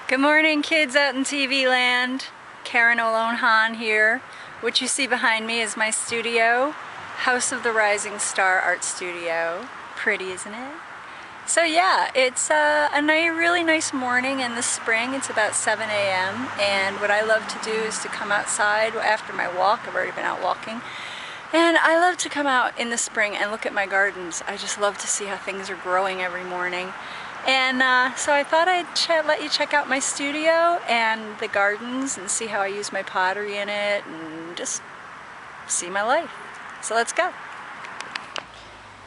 Good morning, kids out in TV land. Karen Olonhan here. What you see behind me is my studio, House of the Rising Star Art Studio. Pretty, isn't it? So yeah, it's really nice morning in the spring. It's about 7 a.m. and what I love to do is to come outside after my walk. I've already been out walking. And I love to come out in the spring and look at my gardens. I just love to see how things are growing every morning. And so I thought I'd let you check out my studio and the gardens and see how I use my pottery in it and just see my life. So let's go.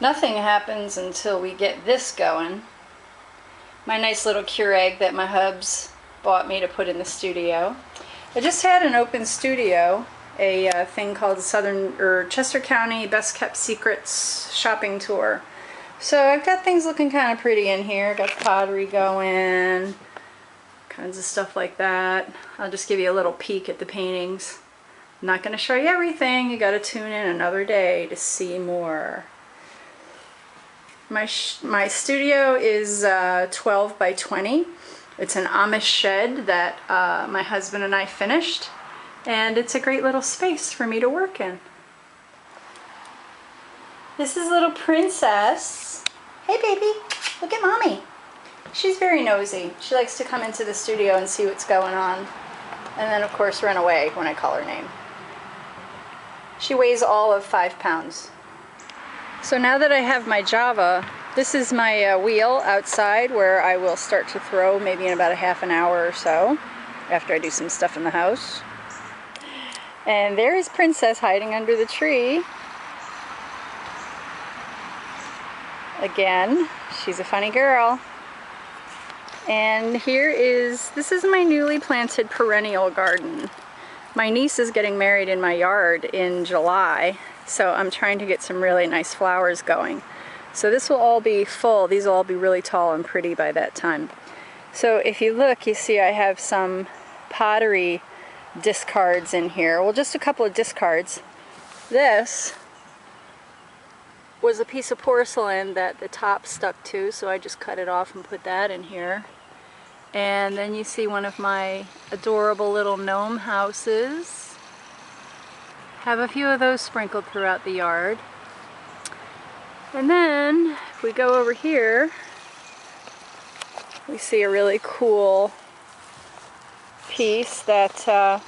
Nothing happens until we get this going. My nice little Keurig that my hubs bought me to put in the studio. I just had an open studio, a thing called Chester County Best Kept Secrets shopping tour. So I've got things looking kind of pretty in here. Got the pottery going, kinds of stuff like that. I'll just give you a little peek at the paintings. I'm not going to show you everything. You got to tune in another day to see more. My studio is 12 by 20. It's an Amish shed that my husband and I finished, and it's a great little space for me to work in. This is little Princess. Hey baby, look at mommy. She's very nosy. She likes to come into the studio and see what's going on, and then of course run away when I call her name. She weighs all of 5 pounds. So now that I have my Java, this is my wheel outside where I will start to throw maybe in about a half an hour or so after I do some stuff in the house. And there is Princess hiding under the tree. Again, she's a funny girl. And this is my newly planted perennial garden. My niece is getting married in my yard in July, so I'm trying to get some really nice flowers going. So this will all be full. These will all be really tall and pretty by that time. So if you look, you see I have some pottery discards in here. Well, just a couple of discards. This was a piece of porcelain that the top stuck to, so I just cut it off and put that in here. And then you see one of my adorable little gnome houses. Have a few of those sprinkled throughout the yard. And then if we go over here, we see a really cool piece that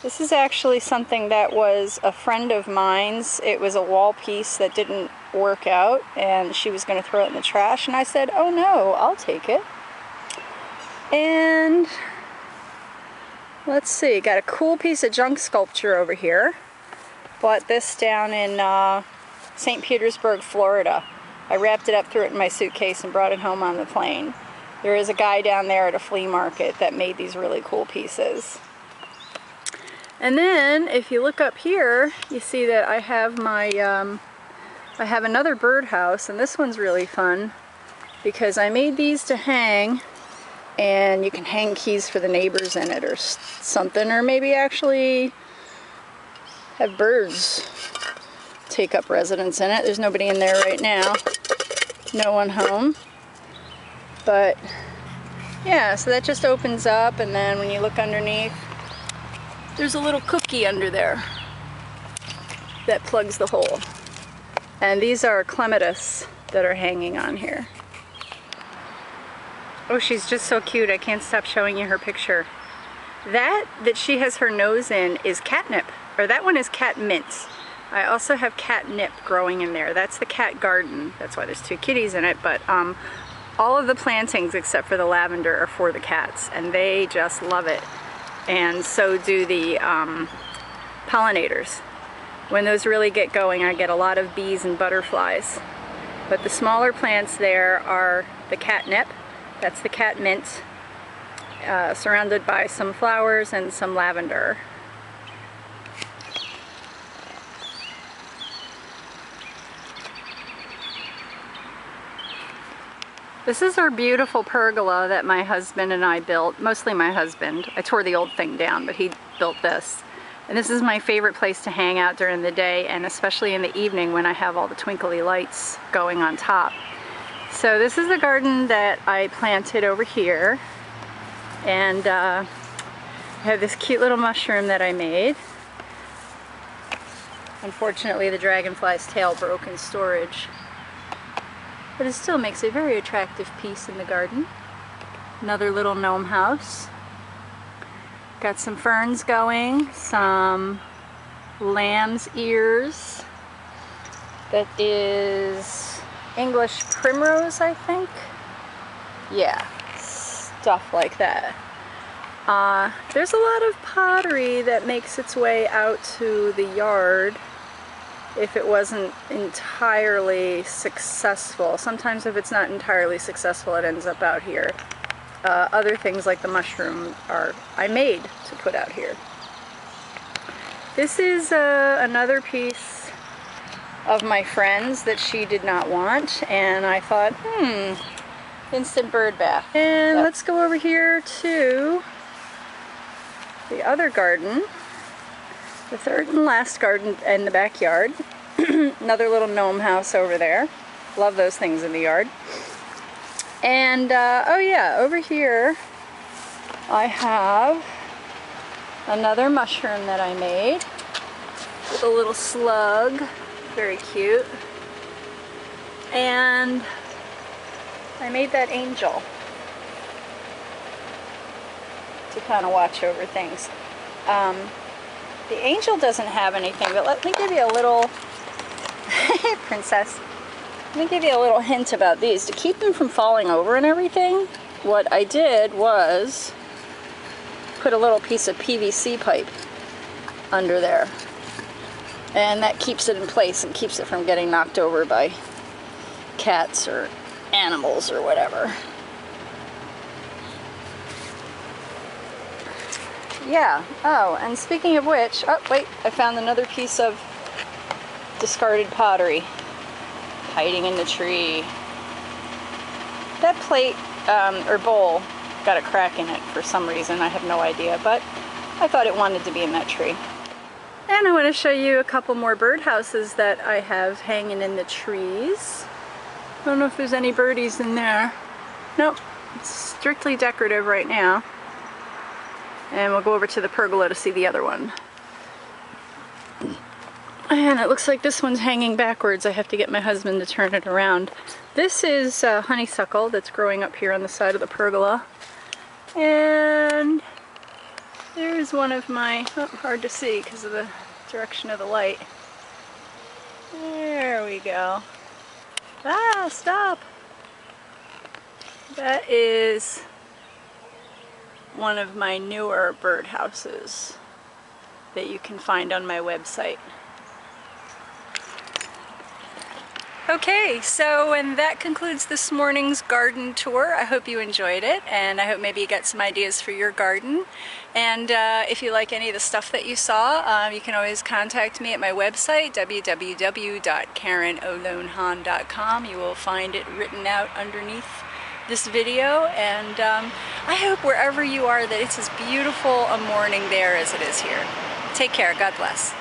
this is actually something that was a friend of mine's. It was a wall piece that didn't work out and she was going to throw it in the trash, and I said, oh no, I'll take it. And let's see, got a cool piece of junk sculpture over here. Bought this down in St. Petersburg, Florida. I wrapped it up, threw it in my suitcase, and brought it home on the plane. There is a guy down there at a flea market that made these really cool pieces. And then if you look up here, you see that I have my I have another birdhouse, and this one's really fun because I made these to hang, and you can hang keys for the neighbors in it or something, or maybe actually have birds take up residence in it. There's nobody in there right now, no one home, but yeah, so that just opens up, and then when you look underneath, there's a little cookie under there that plugs the hole. And these are clematis that are hanging on here. Oh, she's just so cute. I can't stop showing you her picture. That she has her nose in is catnip, or that one is catmint. I also have catnip growing in there. That's the cat garden. That's why there's 2 kitties in it, but all of the plantings except for the lavender are for the cats, and they just love it. And so do the pollinators. When those really get going, I get a lot of bees and butterflies. But the smaller plants there are the catnip, that's the catmint, surrounded by some flowers and some lavender. This is our beautiful pergola that my husband and I built, mostly my husband. I tore the old thing down, but he built this. And this is my favorite place to hang out during the day, and especially in the evening when I have all the twinkly lights going on top. So this is the garden that I planted over here. And I have this cute little mushroom that I made. Unfortunately, the dragonfly's tail broke in storage. But it still makes a very attractive piece in the garden. Another little gnome house. Got some ferns going, some lamb's ears. That is English primrose, I think. Yeah, stuff like that. There's a lot of pottery that makes its way out to the yard if it wasn't entirely successful. Sometimes if it's not entirely successful, it ends up out here. Other things like the mushroom I made to put out here. This is another piece of my friend's that she did not want, and I thought, instant bird bath. And let's go over here to the other garden, the third and last garden in the backyard. Another little gnome house over there. Love those things in the yard. And oh yeah, over here I have another mushroom that I made with a little slug, very cute. And I made that angel to kind of watch over things. The angel doesn't have anything, but let me give you a little princess. Let me give you a little hint about these. To keep them from falling over and everything, what I did was put a little piece of PVC pipe under there. And that keeps it in place and keeps it from getting knocked over by cats or animals or whatever. Yeah, oh, and speaking of which, oh wait, I found another piece of discarded pottery hiding in the tree. That plate or bowl got a crack in it for some reason, I have no idea, but I thought it wanted to be in that tree. And I want to show you a couple more birdhouses that I have hanging in the trees. I don't know if there's any birdies in there. Nope, it's strictly decorative right now. And we'll go over to the pergola to see the other one. And it looks like this one's hanging backwards. I have to get my husband to turn it around. This is honeysuckle that's growing up here on the side of the pergola. And there's one of my, oh, hard to see because of the direction of the light. There we go. Ah, stop! That is one of my newer birdhouses that you can find on my website. Okay, so and that concludes this morning's garden tour. I hope you enjoyed it, and I hope maybe you got some ideas for your garden. And if you like any of the stuff that you saw, you can always contact me at my website, www.karenolonhan.com. You will find it written out underneath this video, and I hope wherever you are that it's as beautiful a morning there as it is here. Take care. God bless.